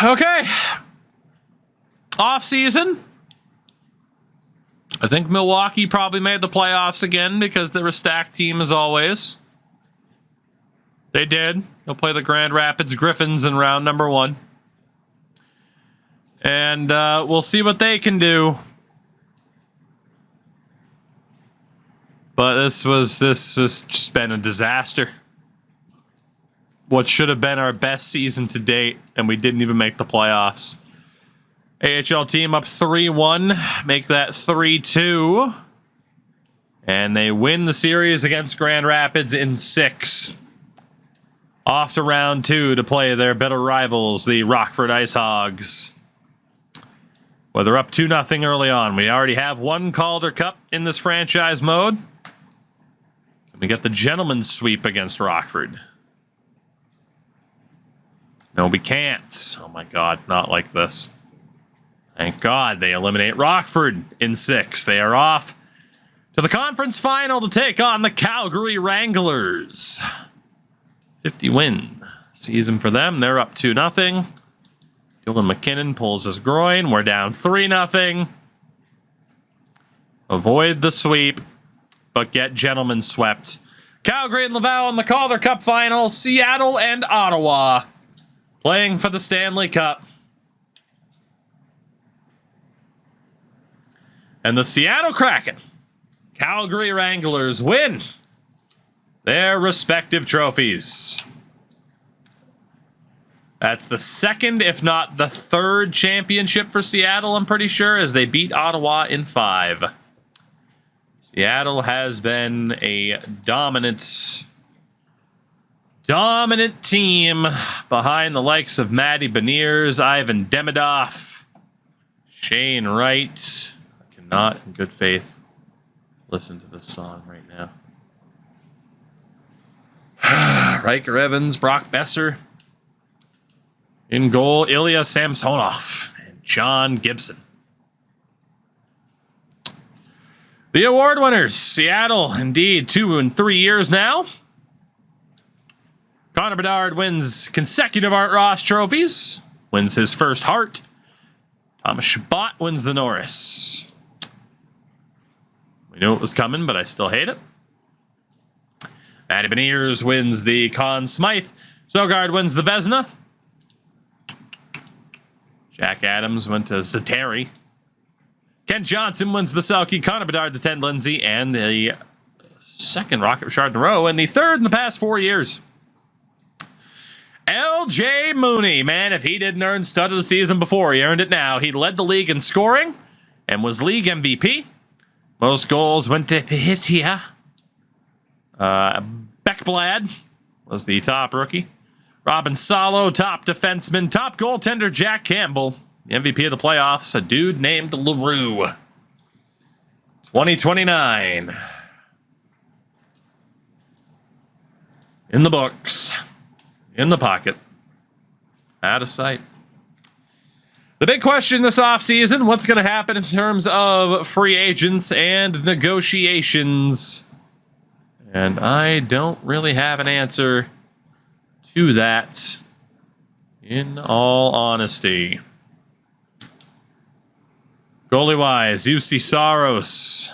Okay. Off season. I think Milwaukee probably made the playoffs again because they're a stacked team as always. They did. They'll play the Grand Rapids Griffins in round number 1. And we'll see what they can do. But this has just been a disaster. What should have been our best season to date, and we didn't even make the playoffs. AHL team up 3-1, make that 3-2. And they win the series against Grand Rapids in 6. Off to round 2 to play their bitter rivals, the Rockford Ice Hogs. Well, they're up 2-0 early on. We already have one Calder Cup in this franchise mode. We get the gentleman's sweep against Rockford. No, we can't. Oh my God, not like this. Thank God they eliminate Rockford in 6. They are off to the conference final to take on the Calgary Wranglers. 50-win season for them. They're up 2-0. Dylan McKinnon pulls his groin. We're down 3-0. Avoid the sweep, but get gentlemen swept. Calgary and Laval in the Calder Cup final. Seattle and Ottawa playing for the Stanley Cup. And the Seattle Kraken, Calgary Wranglers win their respective trophies. That's the second, if not the third championship for Seattle, I'm pretty sure, as they beat Ottawa in 5. Seattle has been a dominant team behind the likes of Matty Beniers, Ivan Demidov, Shane Wright. I cannot, in good faith, listen to this song right now. Riker Evans, Brock Besser. In goal, Ilya Samsonov and John Gibson. The award winners, Seattle, indeed, 2 and 3 years now. Connor Bedard wins consecutive Art Ross trophies, wins his first Hart. Thomas Chabot wins the Norris. We knew it was coming, but I still hate it. Matty Beniers wins the Conn Smythe. Snowguard wins the Vezina. Jack Adams went to Zatari. Kent Johnson wins the Selke. Connor Bedard the Ted Lindsay. And the second Rocket Richard in a row. And the third in the past 4 years. LJ Mooney. Man, if he didn't earn stud of the season before, he earned it now. He led the league in scoring and was league MVP. Most goals went to Pihitia. Beckblad was the top rookie. Robin Salo, top defenseman. Top goaltender, Jack Campbell. The MVP of the playoffs, a dude named LaRue. 2029. In the books. In the pocket. Out of sight. The big question this offseason, what's going to happen in terms of free agents and negotiations? And I don't really have an answer to that, in all honesty. Goalie-wise, UC Saros.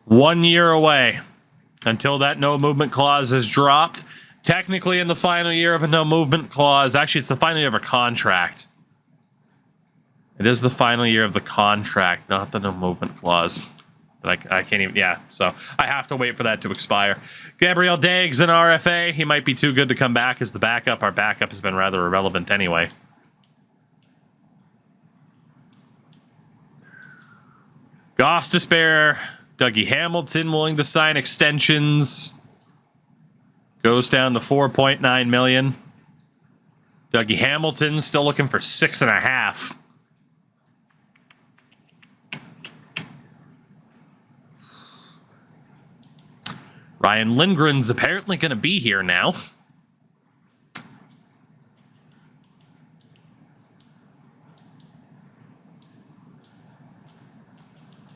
1 year away until that no-movement clause is dropped. Technically in the final year of a no-movement clause. Actually, it's the final year of a contract. It is the final year of the contract, not the no-movement clause. But I can't even, yeah, so I have to wait for that to expire. Gabriel Daggs in RFA. He might be too good to come back as the backup. Our backup has been rather irrelevant anyway. Goss to spare. Dougie Hamilton willing to sign extensions. Goes down to $4.9 million. Dougie Hamilton still looking for $6.5 million. Ryan Lindgren's apparently going to be here now.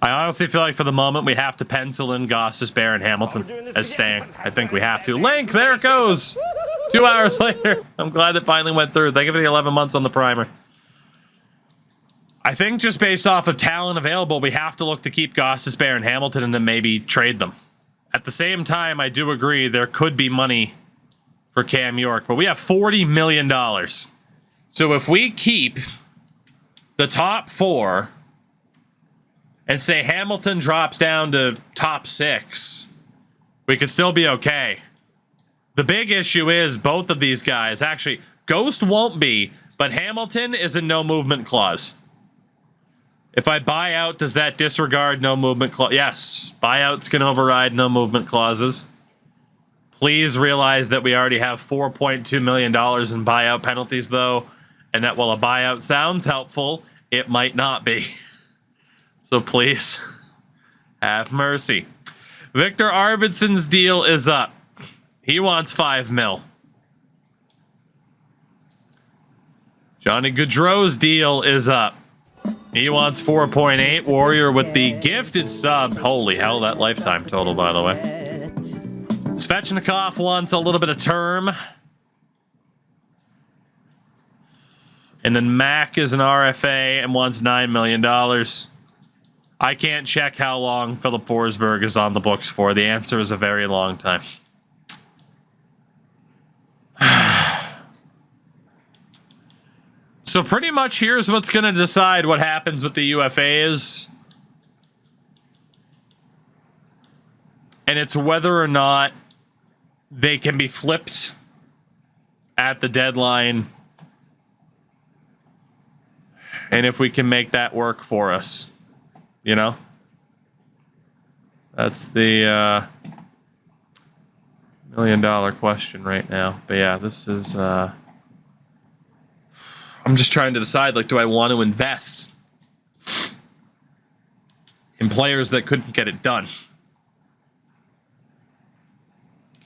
I honestly feel like for the moment we have to pencil in Goss, Bear, and Hamilton as staying. I think we have to. Link, there it goes. 2 hours later. I'm glad it finally went through. Thank you for the 11 months on the primer. I think just based off of talent available, we have to look to keep Gostisbehere and Hamilton and then maybe trade them. At the same time, I do agree there could be money for Cam York, but we have $40 million. So if we keep the top 4 and say Hamilton drops down to top 6, we could still be okay. The big issue is both of these guys, actually, Ghost won't be, but Hamilton is a no movement clause. If I buy out, does that disregard no movement clause? Yes, buyouts can override no movement clauses. Please realize that we already have $4.2 million in buyout penalties, though, and that while a buyout sounds helpful, it might not be. So please, have mercy. Victor Arvidsson's deal is up. He wants $5 mil. Johnny Gaudreau's deal is up. He wants 4.8. Warrior with the gifted sub. Holy hell, that lifetime total, by the way. Svechnikov wants a little bit of term. And then Mac is an RFA and wants $9 million. I can't check how long Philip Forsberg is on the books for. The answer is a very long time. So pretty much here's what's going to decide what happens with the UFAs. And it's whether or not they can be flipped at the deadline. And if we can make that work for us. You know? That's the $1 million question right now. But yeah, this is... I'm just trying to decide, like, do I want to invest in players that couldn't get it done?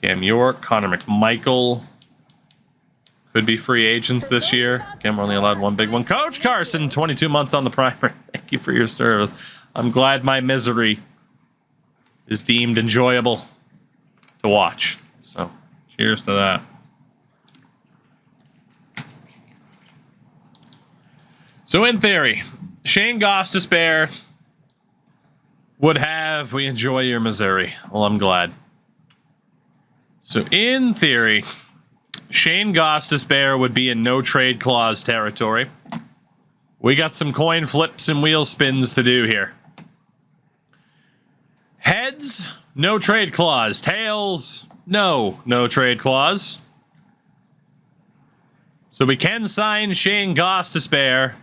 Cam York, Connor McMichael could be free agents this year. Again, we're only allowed one big one. Coach Carson, 22 months on the primer. Thank you for your service. I'm glad my misery is deemed enjoyable to watch. So, cheers to that. So in theory, Shane Gostisbehere would have... We enjoy your Missouri. Well, I'm glad. So in theory, Shane Gostisbehere would be in no trade clause territory. We got some coin flips and wheel spins to do here. Heads, no trade clause. Tails, no trade clause. So we can sign Shane Gostisbehere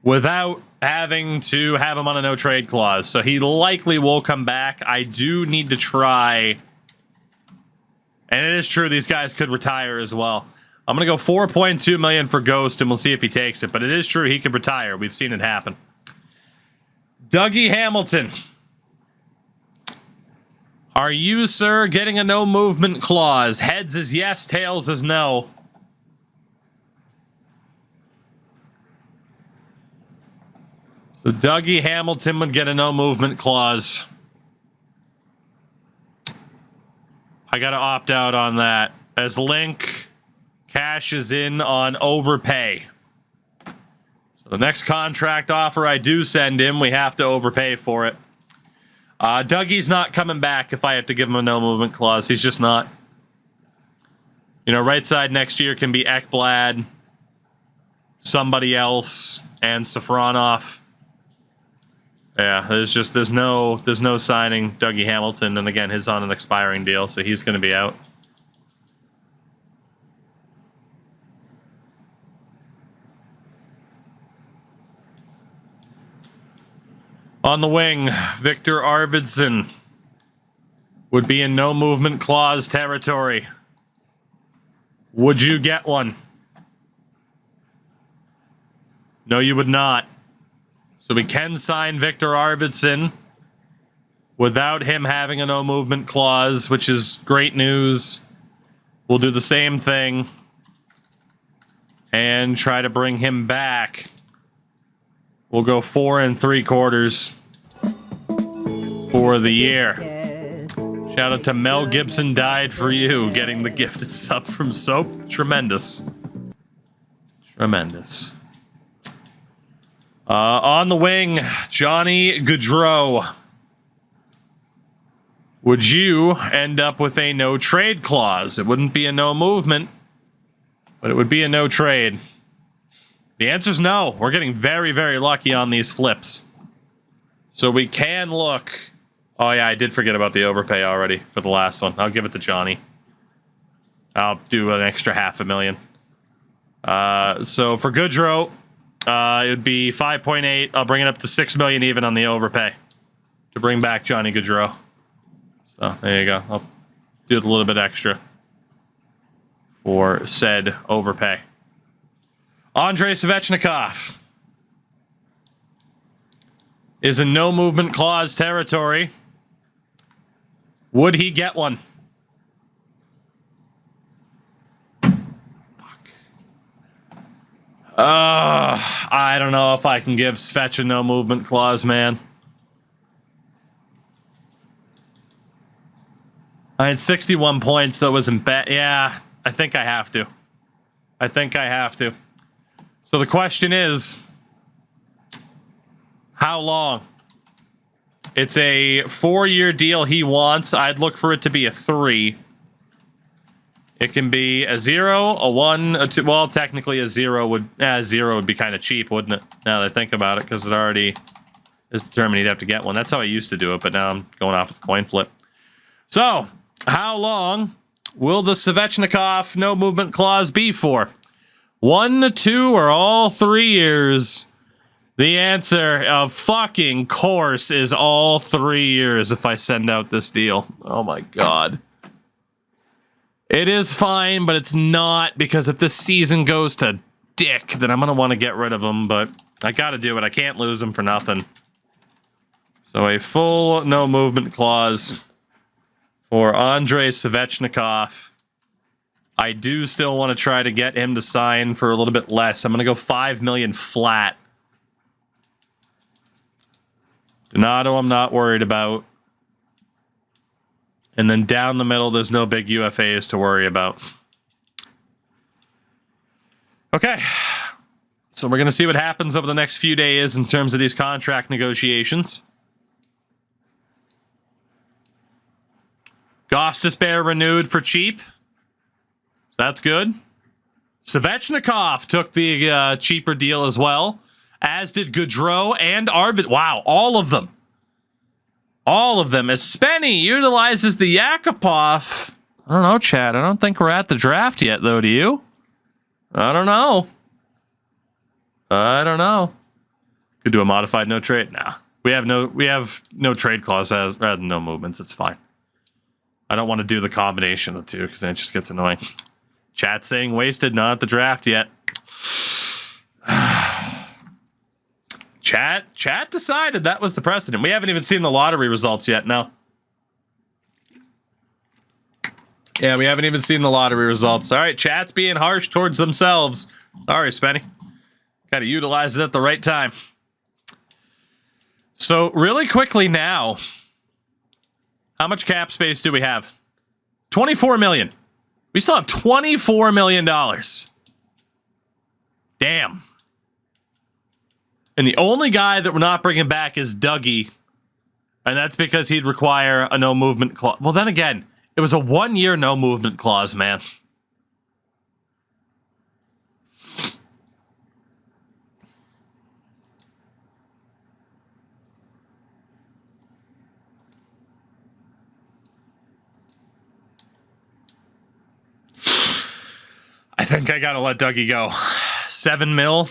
without having to have him on a no-trade clause. So he likely will come back. I do need to try. And it is true, these guys could retire as well. I'm going to go $4.2 million for Ghost, and we'll see if he takes it. But it is true, he could retire. We've seen it happen. Dougie Hamilton. Are you, sir, getting a no-movement clause? Heads is yes, tails is no. So Dougie Hamilton would get a no-movement clause. I got to opt out on that. As Link cashes in on overpay. So the next contract offer I do send him, we have to overpay for it. Dougie's not coming back if I have to give him a no-movement clause. He's just not. You know, right side next year can be Ekblad, somebody else, and Safronov. Yeah, there's no signing Dougie Hamilton, and again, he's on an expiring deal, so he's going to be out. On the wing, Victor Arvidsson would be in no movement clause territory. Would you get one? No, you would not. So we can sign Victor Arvidsson without him having a no-movement clause, which is great news. We'll do the same thing and try to bring him back. We'll go 4 3/4 for the year. Shout out to Mel Gibson died for you, getting the gifted sub from Soap. Tremendous. Tremendous. On the wing, Johnny Gaudreau. Would you end up with a no trade clause? It wouldn't be a no movement, but it would be a no trade. The answer's no. We're getting very, very lucky on these flips. So we can look. Oh yeah, I did forget about the overpay already for the last one. I'll give it to Johnny. I'll do an extra $500,000. So for Gaudreau, it would be 5.8. I'll bring it up to 6 million even on the overpay to bring back Johnny Gaudreau. So there you go. I'll do a little bit extra for said overpay. Andrei Svechnikov is in no movement clause territory. Would he get one? I don't know if I can give Svech a no movement clause, man. I had 61 points, that wasn't bad. Yeah, I think I have to. So the question is, how long? It's a 4-year deal he wants. I'd look for it to be a 3. It can be a 0, a 1, a 2. Well, technically a 0 would be kind of cheap, wouldn't it? Now that I think about it, because it already is determined he'd have to get one. That's how I used to do it, but now I'm going off with the coin flip. So, how long will the Svechnikov no movement clause be for? 1, 2, or all 3 years? The answer, of fucking course, is all 3 years if I send out this deal. Oh my god. It is fine, but it's not, because if this season goes to dick, then I'm going to want to get rid of him, but I got to do it. I can't lose him for nothing. So a full no movement clause for Andrei Svechnikov. I do still want to try to get him to sign for a little bit less. I'm going to go 5 million flat. Donato, I'm not worried about. And then down the middle, there's no big UFAs to worry about. Okay. So we're going to see what happens over the next few days in terms of these contract negotiations. Gostisbehere renewed for cheap. That's good. Svechnikov took the cheaper deal as well, as did Gaudreau and Arvid. Wow, all of them. All of them. As Spenny utilizes the Yakupov. I don't know, Chad. I don't think we're at the draft yet, though, do you? I don't know. Could do a modified no trade. Nah. We have no trade clause rather than no movements. It's fine. I don't want to do the combination of the two because then it just gets annoying. Chat saying wasted, not at the draft yet. Chat decided that was the precedent. We haven't even seen the lottery results yet, no. Yeah, we haven't even seen the lottery results. All right, chat's being harsh towards themselves. Sorry, Spenny. Got to utilize it at the right time. So, really quickly now, how much cap space do we have? 24 million. We still have $24 million. Damn. And the only guy that we're not bringing back is Dougie. And that's because he'd require a no movement clause. Well, then again, it was a 1-year no movement clause, man. I think I gotta let Dougie go. 7 mil.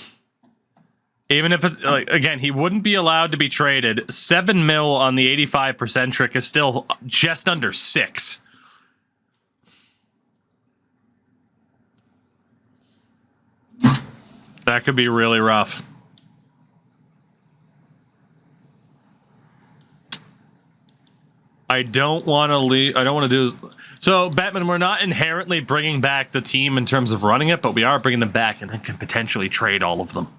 Even if it, like, again, he wouldn't be allowed to be traded. 7 mil on the 85% trick is still just under 6. That could be really rough. I don't want to leave. I don't want to do. So, Batman, we're not inherently bringing back the team in terms of running it, but we are bringing them back and then can potentially trade all of them.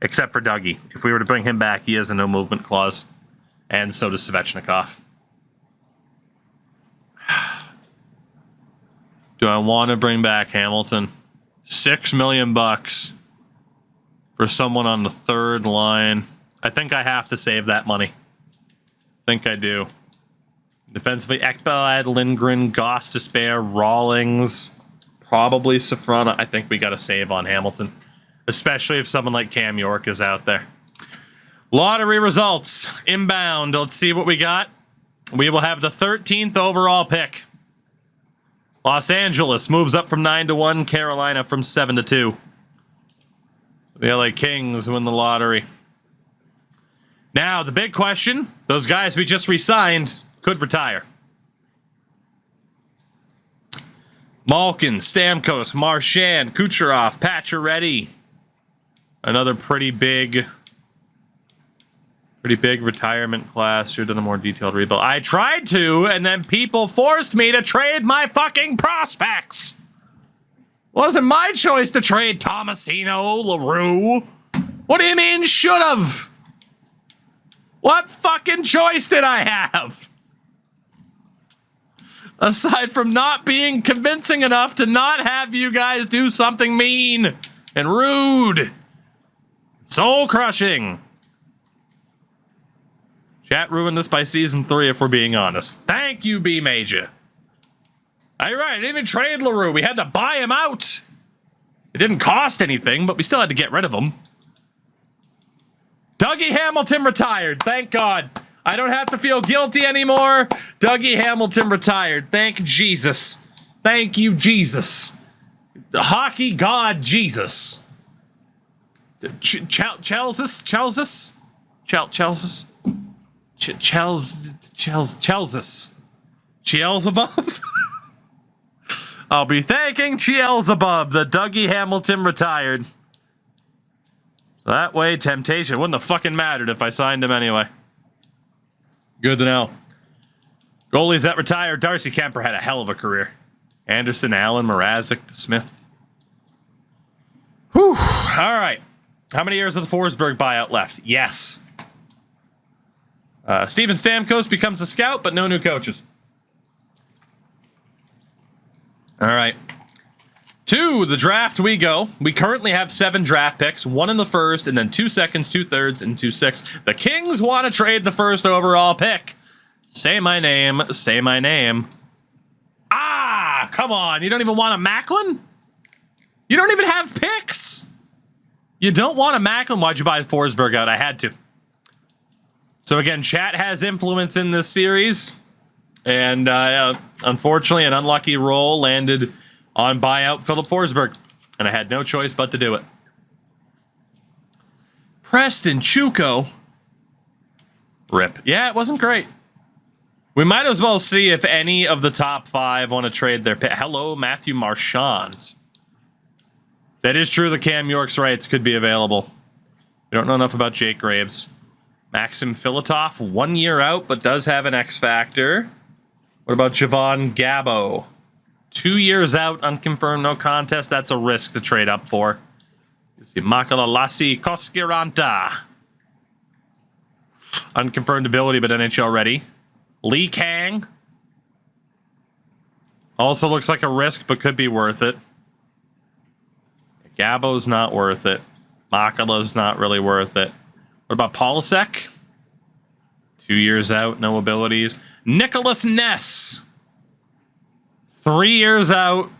Except for Dougie. If we were to bring him back, he has a no movement clause. And so does Svechnikov. Do I want to bring back Hamilton? $6 million for someone on the third line. I think I have to save that money. I think I do. Defensively, Ekblad, Lindgren, Goss to spare, Rawlings, probably Safrona. I think we got to save on Hamilton, especially if someone like Cam York is out there. Lottery results inbound. Let's see what we got. We will have the 13th overall pick. Los Angeles moves up from 9-1. Carolina from 7-2. The LA Kings win the lottery. Now, the big question, those guys we just re-signed could retire. Malkin, Stamkos, Marchand, Kucherov, Pacioretty. Another pretty big retirement class. Should have done a more detailed rebuild. I tried to, and then people forced me to trade my fucking prospects. Wasn't my choice to trade Tomasino, LaRue. What do you mean should've? What fucking choice did I have? Aside from not being convincing enough to not have you guys do something mean and rude. Soul crushing. Chat ruined this by season 3 if we're being honest. Thank you, B Major. You're right, I didn't even trade LaRue. We had to buy him out. It didn't cost anything, but we still had to get rid of him. Dougie Hamilton retired. Thank God. I don't have to feel guilty anymore. Dougie Hamilton retired. Thank Jesus. Thank you, Jesus. The hockey god, Jesus. Chelsis? Chielzabub? I'll be thanking Chielzabub that Dougie Hamilton retired. So that way, temptation wouldn't have fucking mattered if I signed him anyway. Good to know. Goalies that retired. Darcy Kemper had a hell of a career. Anderson, Allen, Mrazek, Smith. Whew. All right. How many years of the Forsberg buyout left? Yes. Steven Stamkos becomes a scout, but no new coaches. All right. To the draft we go. We currently have 7 draft picks, 1 in the first, and then 2 seconds, 2 thirds, and 2 sixths. The Kings want to trade the first overall pick. Say my name. Say my name. Ah, come on. You don't even want a Macklin? You don't even have picks. You don't want a Macklin? Why'd you buy Forsberg out? I had to. So again, chat has influence in this series. And unfortunately, an unlucky roll landed on buyout Philip Forsberg. And I had no choice but to do it. Preston Chuko. Rip. Yeah, it wasn't great. We might as well see if any of the top 5 want to trade their pick. Hello, Matthew Marchand. That is true, the Cam York's rights could be available. We don't know enough about Jake Graves. Maxim Filatov, 1 year out, but does have an X factor. What about Javon Gabo? 2 years out, unconfirmed, no contest. That's a risk to trade up for. You see Makala Lassi Koskiranta. Unconfirmed ability, but NHL ready. Lee Kang. Also looks like a risk, but could be worth it. Gabo's not worth it. Makala's not really worth it. What about Polasek? 2 years out, no abilities. Nicholas Ness. 3 years out,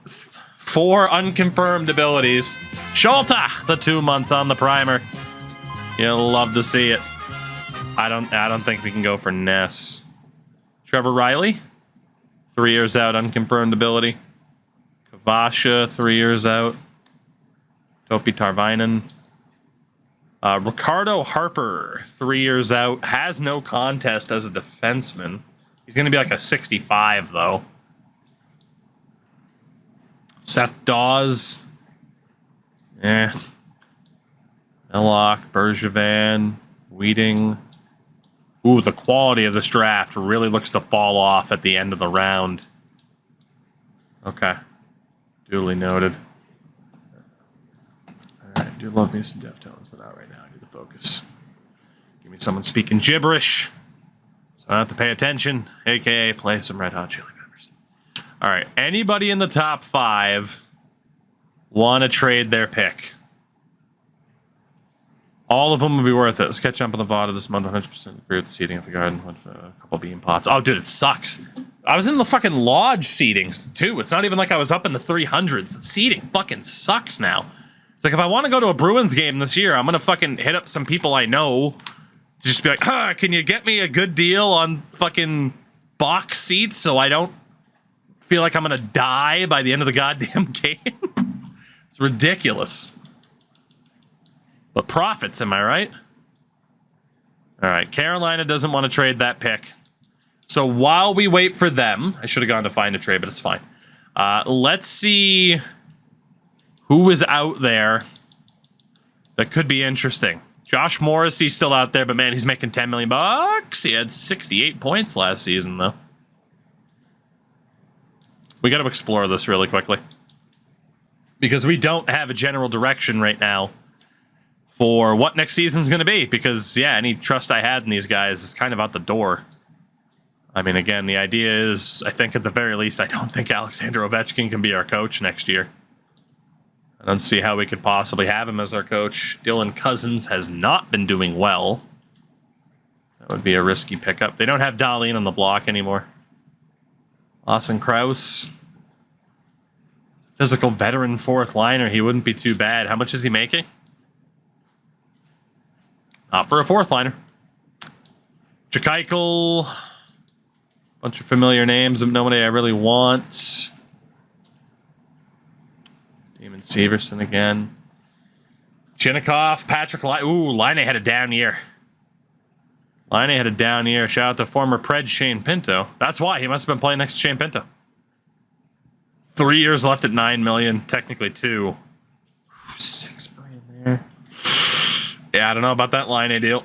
4 unconfirmed abilities. Sholta, the 2 months on the primer. You'll love to see it. I don't think we can go for Ness. Trevor Riley, 3 years out, unconfirmed ability. Kavasha, 3 years out. Topi Tarvainen. Ricardo Harper, 3 years out, has no contest as a defenseman. He's going to be like a 65, though. Seth Dawes. Mellock, Bergevin, Wheating. Ooh, the quality of this draft really looks to fall off at the end of the round. Okay. Duly noted. Alright, I do love me some Deftones, but not right now. I need to focus. Give me someone speaking gibberish, so I don't have to pay attention, a.k.a. play some Red Hot Chili Peppers. All right. Anybody in the top 5 want to trade their pick? All of them would be worth it. Let's catch up on the VOD of this month. 100% agree with the seating at the garden. With a couple bean pots. Oh, dude, it sucks. I was in the fucking lodge seating, too. It's not even like I was up in the 300s. The seating fucking sucks now. It's like if I want to go to a Bruins game this year, I'm going to fucking hit up some people I know to just be like, can you get me a good deal on fucking box seats so I don't feel like I'm going to die by the end of the goddamn game? It's ridiculous. But profits, am I right? All right, Carolina doesn't want to trade that pick. So while we wait for them, I should have gone to find a trade, but it's fine. Let's see who is out there that could be interesting. Josh Morrissey's still out there, but man, he's making $10 million. He had 68 points last season, though. We got to explore this really quickly. Because we don't have a general direction right now for what next season's going to be. Because, yeah, any trust I had in these guys is kind of out the door. I mean, again, the idea is, I think at the very least, I don't think Alexander Ovechkin can be our coach next year. I don't see how we could possibly have him as our coach. Dylan Cousins has not been doing well. That would be a risky pickup. They don't have Dahlin on the block anymore. Lawson Krause. Physical veteran fourth liner. He wouldn't be too bad. How much is he making? Not for a fourth liner. Jakeichel. Bunch of familiar names of nobody I really want. Damon Severson again. Chinnikov, Patrick Line. Ooh, Line had a down year. Line had a down year. Shout out to former Pred Shane Pinto. That's why he must have been playing next to Shane Pinto. 3 years left at $9 million. Technically 2. $6 million there. Yeah, I don't know about that Line deal.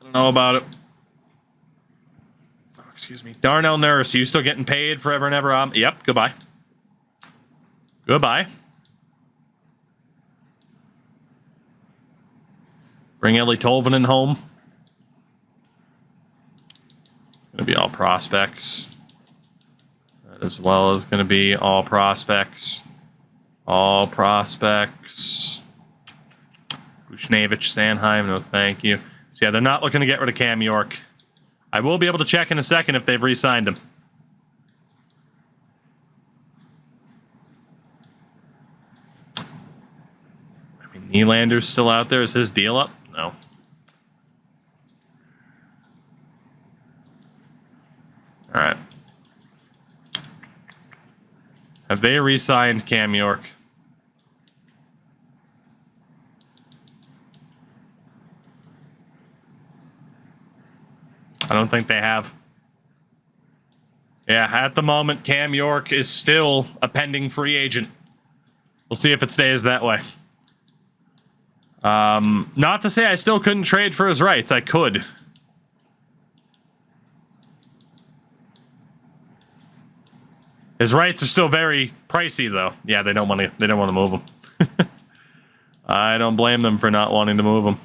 I don't know about it. Oh, excuse me. Darnell Nurse, you still getting paid forever and ever? Yep, goodbye. Goodbye. Bring Ellie Tolvanen home. It's going to be all prospects. That as well as going to be all prospects. All prospects. Bushnevich, Sanheim, no thank you. So yeah, they're not looking to get rid of Cam York. I will be able to check in a second if they've re-signed him. Nylander's still out there. Is his deal up? No. All right. Have they re-signed Cam York? I don't think they have. Yeah, at the moment, Cam York is still a pending free agent. We'll see if it stays that way. Not to say I still couldn't trade for his rights. I could. His rights are still very pricey, though. Yeah, they don't want to. They don't want to move him. I don't blame them for not wanting to move him.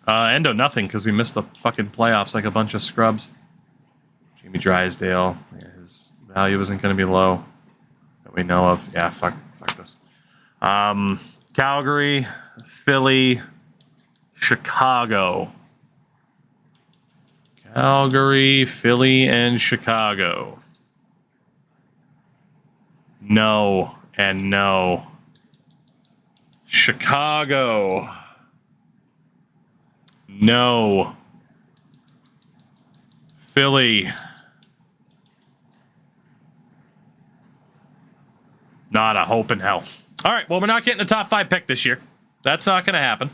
Endo nothing because we missed the fucking playoffs like a bunch of scrubs. Jamie Drysdale. Yeah, his value isn't going to be low that we know of. Yeah, fuck this. Calgary, Philly, Chicago. Calgary, Philly, and Chicago. No and no. Chicago. No. Philly. Not a hope in hell. All right, well, we're not getting the top 5 pick this year. That's not going to happen.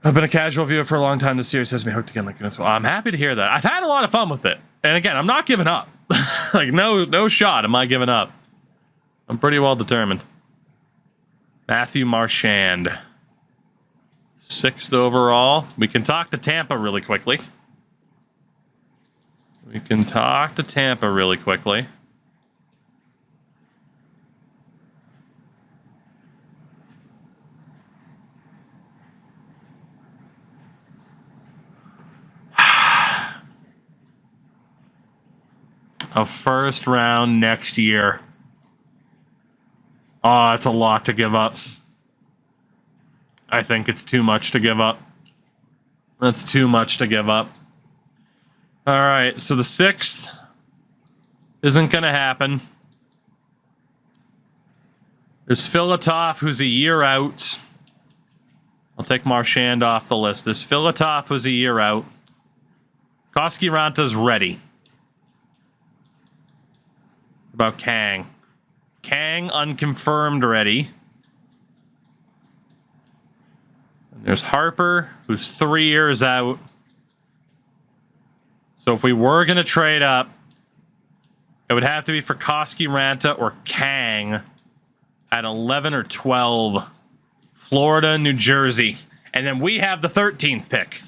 I've been a casual viewer for a long time. This series has me hooked again. Like, well, I'm happy to hear that. I've had a lot of fun with it. And again, I'm not giving up. Like, no shot am I giving up. I'm pretty well determined. Matthew Marchand. 6th overall. We can talk to Tampa really quickly. a first round next year. Oh, that's a lot to give up. I think it's too much to give up. That's too much to give up. All right, so the 6th isn't going to happen. There's Filatov, who's a year out. I'll take Marchand off the list. There's Filatov, who's a year out. Koski Ranta's ready. What about Kang? Kang, unconfirmed, ready. And there's Harper, who's 3 years out. So if we were going to trade up, it would have to be for Koski Ranta or Kang at 11 or 12. Florida, New Jersey. And then we have the 13th pick.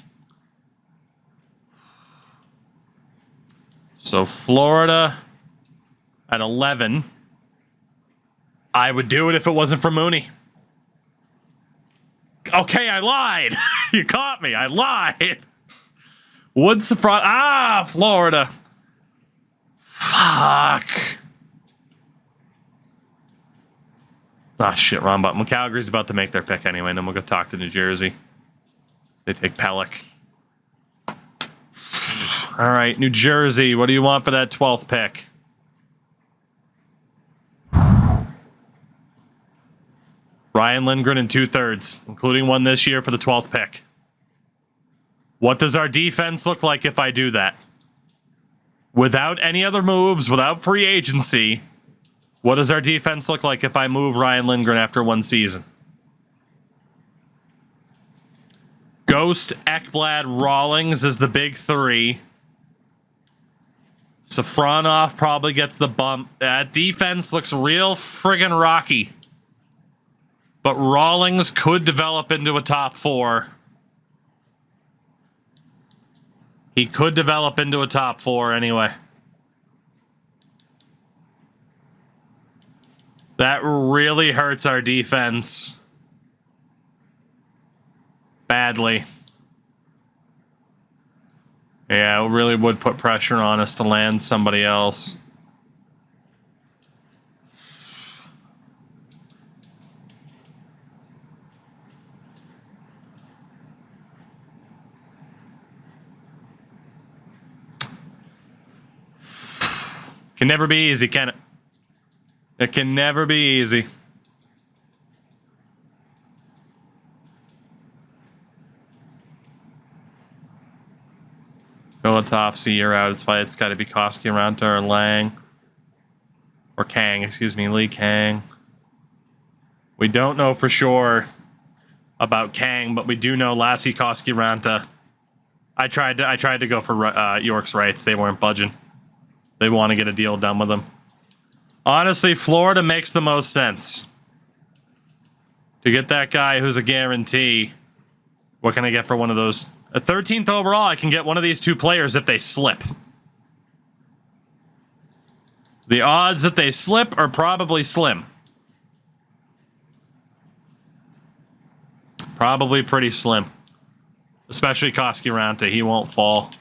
So Florida at 11. I would do it if it wasn't for Mooney. Okay, I lied. You caught me. I lied. Woods front. Ah, Florida. Fuck. Ah, shit, wrong button. Well, Calgary's about to make their pick anyway, and then we'll go talk to New Jersey. They take Pelech. All right, New Jersey, what do you want for that 12th pick? Ryan Lindgren in 2/3, including one this year for the 12th pick. What does our defense look like if I do that? Without any other moves, without free agency, what does our defense look like if I move Ryan Lindgren after one season? Ghost, Ekblad, Rawlings is the big 3. Safronov probably gets the bump. That defense looks real friggin' rocky. But Rawlings could develop into a top 4. He could develop into a top 4 anyway. That really hurts our defense. Badly. Yeah, it really would put pressure on us to land somebody else. Can never be easy, can it? It can never be easy. Filatov's a year out. That's why it's got to be Koski Ranta or Lang. Or Kang, excuse me, Lee Kang. We don't know for sure about Kang, but we do know Lassie Koski Ranta. I tried to go for York's rights. They weren't budging. They want to get a deal done with him. Honestly, Florida makes the most sense. To get that guy who's a guarantee, what can I get for one of those? A 13th overall, I can get one of these 2 players if they slip. The odds that they slip are probably slim. Probably pretty slim. Especially Koski Ranta, he won't fall.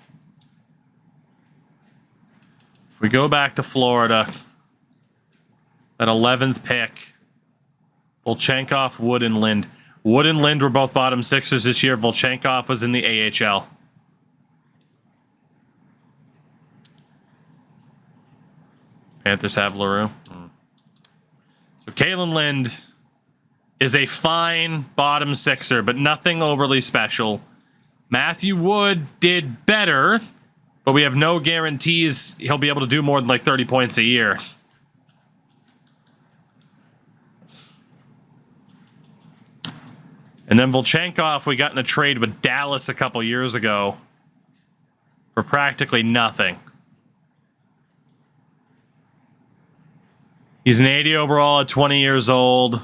If we go back to Florida, that 11th pick, Volchenkov, Wood, and Lind. Wood and Lind were both bottom 6ers this year. Volchenkov was in the AHL. Panthers have LaRue. So Kalen Lind is a fine bottom 6er, but nothing overly special. Matthew Wood did better, but we have no guarantees he'll be able to do more than like 30 points a year. And then Volchenkov, we got in a trade with Dallas a couple years ago for practically nothing. He's an 80 overall at 20 years old.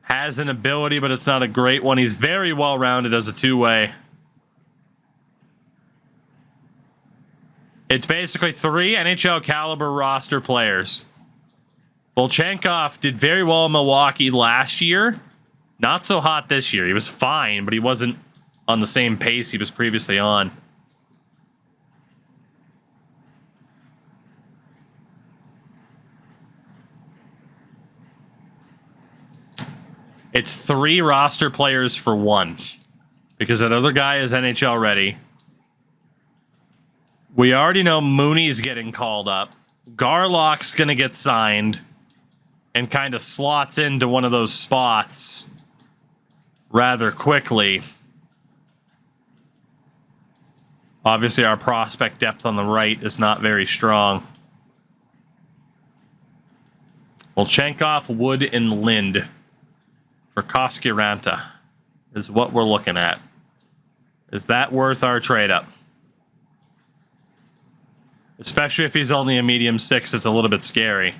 Has an ability, but it's not a great one. He's very well-rounded as a two-way. It's basically 3 NHL caliber roster players. Volchenkov did very well in Milwaukee last year. Not so hot this year. He was fine, but he wasn't on the same pace he was previously on. It's 3 roster players for 1. Because that other guy is NHL ready. We already know Mooney's getting called up. Garlock's going to get signed. And kind of slots into one of those spots rather quickly. Obviously, our prospect depth on the right is not very strong. Volchenkov, Wood, and Lind for Koskiranta is what we're looking at. Is that worth our trade-up? Especially if he's only a medium 6, it's a little bit scary.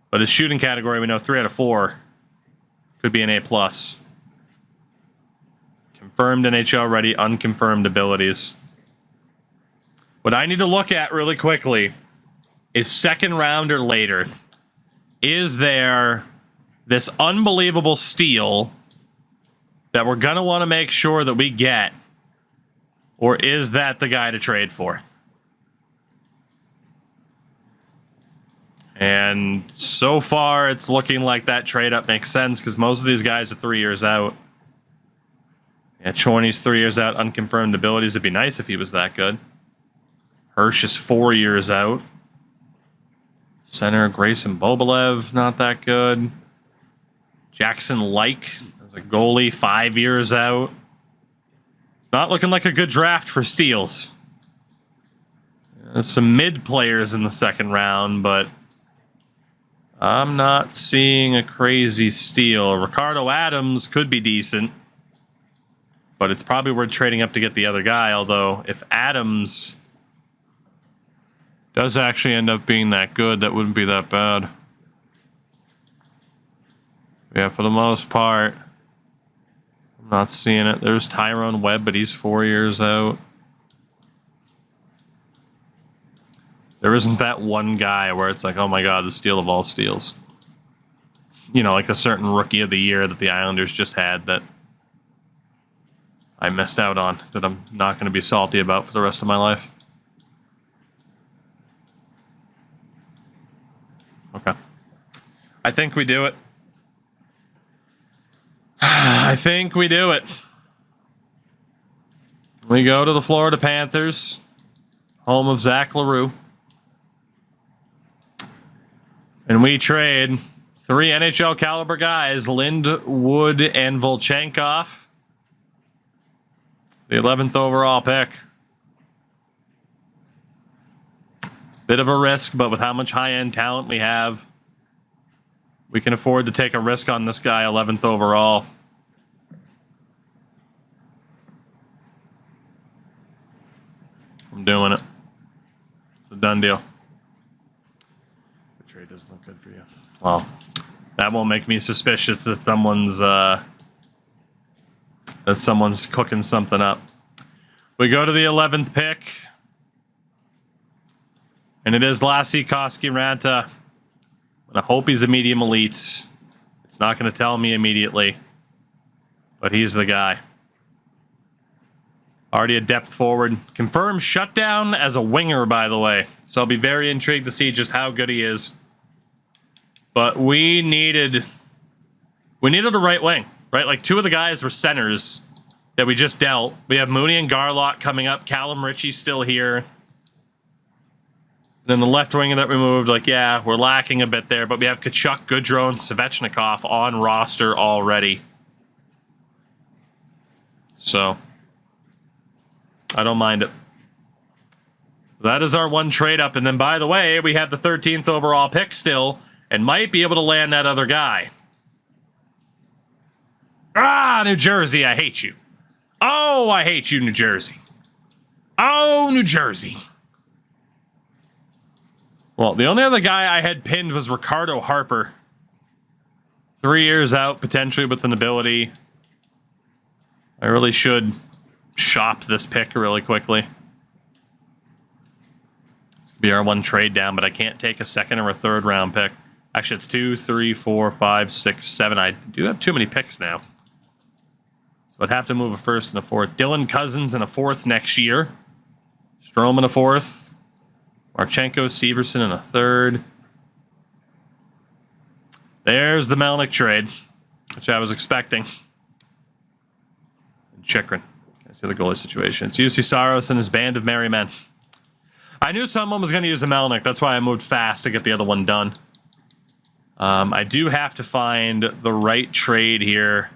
But his shooting category, we know 3 out of 4 could be an A+. Confirmed NHL ready, unconfirmed abilities. What I need to look at really quickly is second round or later. Is there this unbelievable steal that we're going to want to make sure that we get? Or is that the guy to trade for? And so far, it's looking like that trade-up makes sense because most of these guys are 3 years out. Yeah, Chorney's 3 years out, unconfirmed abilities. It'd be nice if he was that good. Hirsch is 4 years out. Center, Grayson Bobolev, not that good. Jackson Like as a goalie, 5 years out. It's not looking like a good draft for steals. There's some mid players in the second round, but I'm not seeing a crazy steal. Ricardo Adams could be decent, but it's probably worth trading up to get the other guy, although if Adams does actually end up being that good, that wouldn't be that bad. Yeah, for the most part, I'm not seeing it. There's Tyrone Webb, but he's 4 years out. There isn't that one guy where it's like, oh my god, the steal of all steals. You know, like a certain rookie of the year that the Islanders just had that I missed out on, that I'm not going to be salty about for the rest of my life. Okay. I think we do it. I think we do it. We go to the Florida Panthers, home of Zach LaRue. And we trade 3 NHL caliber guys, Lind, Wood, and Volchenkov. The 11th overall pick. It's a bit of a risk, but with how much high-end talent we have, we can afford to take a risk on this guy, 11th overall. I'm doing it. It's a done deal. The trade doesn't look good for you. Well, that won't make me suspicious that someone's cooking something up. We go to the 11th pick, and it is Lassi Koskiranta. I hope he's a medium elite. It's not going to tell me immediately, but he's the guy. Already a depth forward. Confirmed shutdown as a winger, by the way. So I'll be very intrigued to see just how good he is. But we needed a right wing, right? Like 2 of the guys were centers that we just dealt. We have Mooney and Garlock coming up. Callum Ritchie's still here. And then the left winger that we moved, like, yeah, we're lacking a bit there. But we have Kachuk, Goodrow, and Svechnikov on roster already. So I don't mind it. That is our one trade up. And then, by the way, we have the 13th overall pick still and might be able to land that other guy. Ah, New Jersey, I hate you. Oh, I hate you, New Jersey. Oh, New Jersey. Well, the only other guy I had pinned was Ricardo Harper. 3 years out, potentially with an ability. I really should shop this pick really quickly. This could be our one trade down, but I can't take a second or a third round pick. Actually, it's 2, 3, 4, 5, 6, 7. I do have too many picks now. So I'd have to move a first and a fourth. Dylan Cousins in a fourth next year. Strome in a fourth. Marchenko, Severson in a third. There's the Melnick trade. which I was expecting. And Chikrin. I see the goalie situation. It's UC Saros and his band of merry men. I knew someone was going to use a Melnick. That's why I moved fast to get the other one done. I do have to find the right trade here.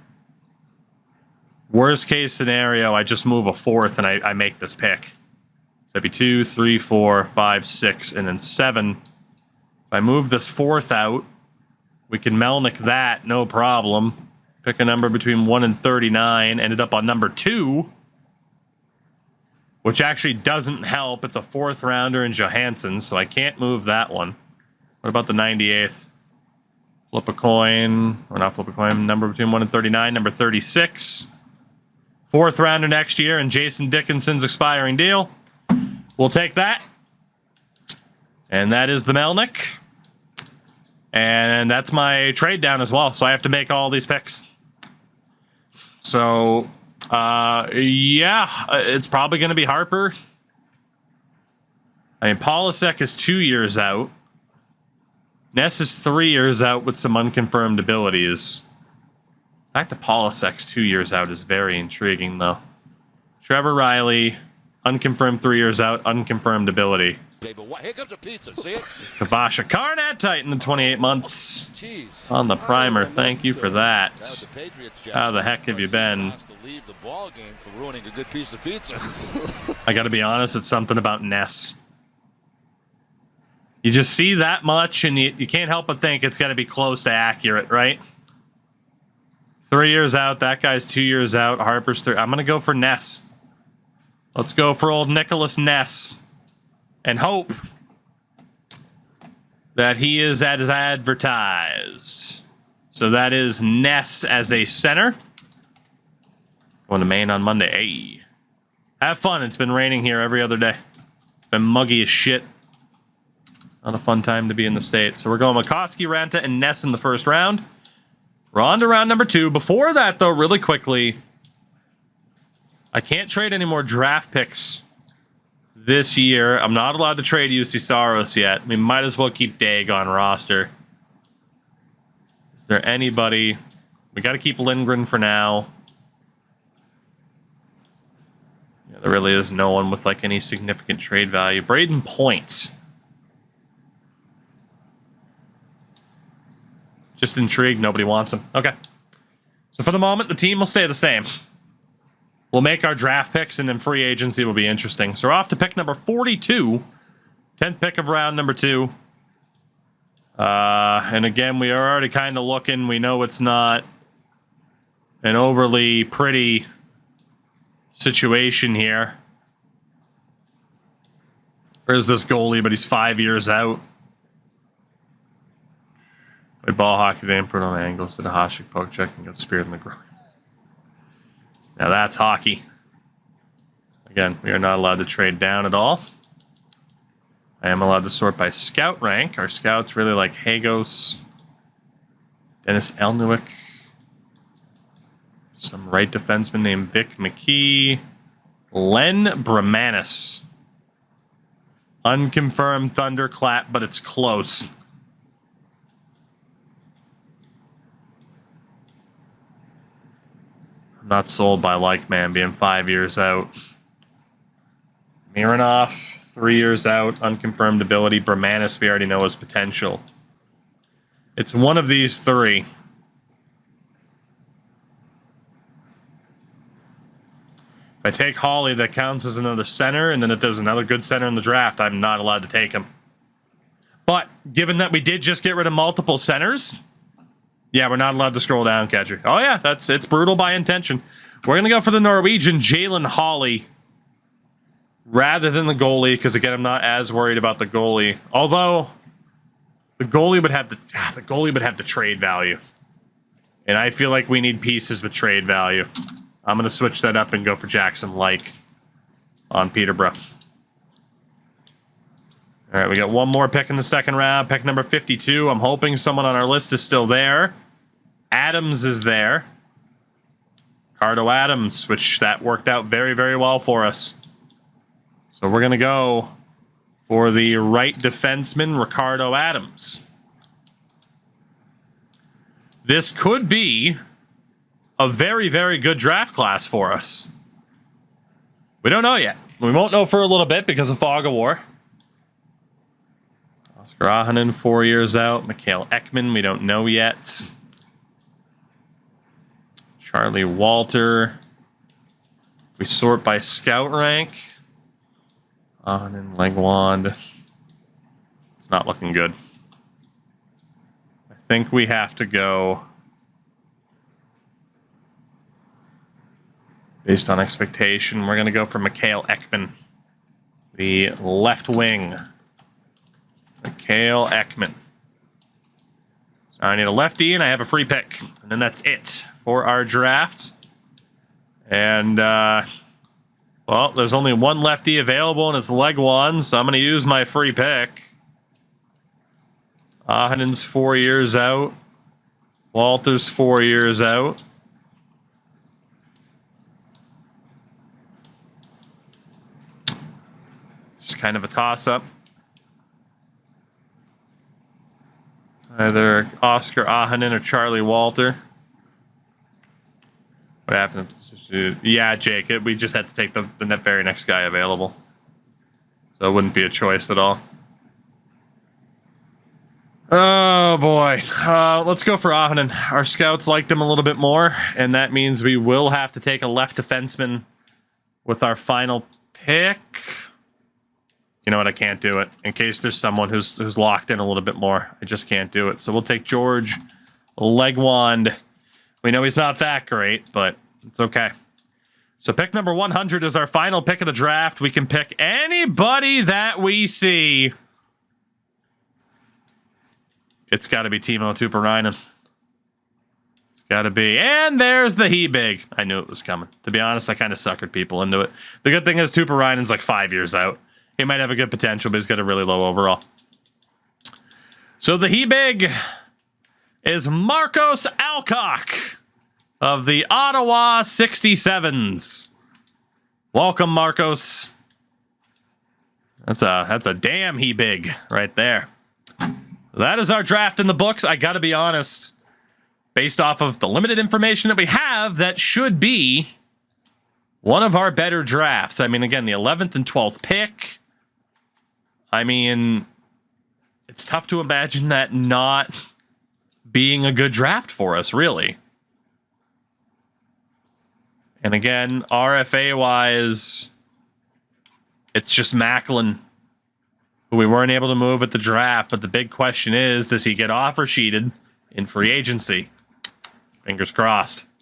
Worst case scenario, I just move a fourth and I make this pick. So that'd be 2, 3, 4, 5, 6, and then 7. If I move this fourth out, we can Melnick that, no problem. Pick a number between 1 and 39. Ended up on number 2. Which actually doesn't help. It's a 4th rounder in Johansson, so I can't move that one. What about the 98th? Flip a coin. Or not flip a coin. Number between 1 and 39. Number 36. 4th rounder next year and Jason Dickinson's expiring deal. We'll take that. And that is the Melnick. And that's my trade down as well. So I have to make all these picks. So... yeah, it's probably going to be Harper. I mean, Polasek is 2 years out. Ness is 3 years out with some unconfirmed abilities. The fact that Polasek's 2 years out is very intriguing, though. Trevor Riley, unconfirmed 3 years out, unconfirmed ability. Okay, but here comes a pizza, see it? Kavasha Karnat Titan in 28 months. Jeez. On the primer, thank you for that. How the heck have you been? Leave the ball game for ruining a good piece of pizza. I gotta be honest, it's something about Ness. You just see that much and you can't help but think it's gotta be close to accurate, right? 3 years out, that guy's 2 years out, Harper's 3. I'm gonna go for Ness. Let's go for old Nicholas Ness. And hope that he is as advertised. So that is Ness as a center. Going to Maine on Monday. Hey. Have fun. It's been raining here every other day. It's been muggy as shit. Not a fun time to be in the States. So we're going Mikoski, Ranta, and Ness in the first round. We're on to round number 2. Before that, though, really quickly, I can't trade any more draft picks this year. I'm not allowed to trade UC Saros yet. We might as well keep Dag on roster. Is there anybody? We got to keep Lindgren for now. Yeah, there really is no one with like any significant trade value. Braden Point. Just intrigued. Nobody wants him. Okay. So for the moment, the team will stay the same. We'll make our draft picks, and then free agency will be interesting. So we're off to pick number 42. 10th pick of round number 2. And again, we are already kind of looking. We know it's not an overly pretty situation here. There's this goalie, but he's 5 years out. Played ball hockey, they put on angles, did a Hasek poke check, and got speared in the groin. Now that's hockey. Again, we are not allowed to trade down at all. I am allowed to sort by scout rank. Our scouts really like Hagos, Dennis Elnuik, some right defenseman named Vic McKee, Len Bramanis. Unconfirmed thunderclap, but it's close. Not sold by like man being 5 years out. Mironov, 3 years out, unconfirmed ability. Bramanis, we already know his potential. It's one of these 3. If I take Hawley, that counts as another center, and then if there's another good center in the draft, I'm not allowed to take him. But given that we did just get rid of multiple centers, yeah, we're not allowed to scroll down, catcher. Oh yeah, it's brutal by intention. We're gonna go for the Norwegian Jalen Hawley rather than the goalie, because again, I'm not as worried about the goalie. Although the goalie would have the trade value, and I feel like we need pieces with trade value. I'm gonna switch that up and go for Jackson Like on Peterborough. All right, we got one more pick in the second round. Pick number 52. I'm hoping someone on our list is still there. Adams is there. Ricardo Adams, which that worked out very, very well for us. So we're going to go for the right defenseman, Ricardo Adams. This could be a very, very good draft class for us. We don't know yet. We won't know for a little bit because of fog of war. Oscar Ahonen, 4 years out. Mikael Ekman, we don't know yet. Charlie Walter. We sort by scout rank. Ahonen, Legwand. It's not looking good. I think we have to go based on expectation. We're going to go for Mikael Ekman, the left wing. Mikael Ekman. So I need a lefty, and I have a free pick. And then that's it for our draft. And, well, there's only one lefty available, and it's Legwand, so I'm going to use my free pick. Ahenen's 4 years out. Walter's 4 years out. It's kind of a toss-up. Either Oscar Ahonen or Charlie Walter. What happened? Yeah, Jake, we just had to take the very next guy available. So it wouldn't be a choice at all. Oh, boy. Let's go for Ahonen. Our scouts liked him a little bit more, and that means we will have to take a left defenseman with our final pick. You know what? I can't do it. In case there's someone who's locked in a little bit more. I just can't do it. So we'll take George Legwand. We know he's not that great, but it's okay. So pick number 100 is our final pick of the draft. We can pick anybody that we see. It's got to be Timo Tuppurainen. It's got to be. And there's the he-big. I knew it was coming. To be honest, I kind of suckered people into it. The good thing is Tuppurainen's like 5 years out. He might have a good potential, but he's got a really low overall. So the he-big is Marcos Alcock of the Ottawa 67s. Welcome, Marcos. That's a damn he-big right there. That is our draft in the books. I got to be honest, based off of the limited information that we have, that should be one of our better drafts. I mean, again, the 11th and 12th pick. I mean, it's tough to imagine that not being a good draft for us, really. And again, RFA-wise, it's just Macklin, who we weren't able to move at the draft. But the big question is, does he get offer sheeted in free agency? Fingers crossed.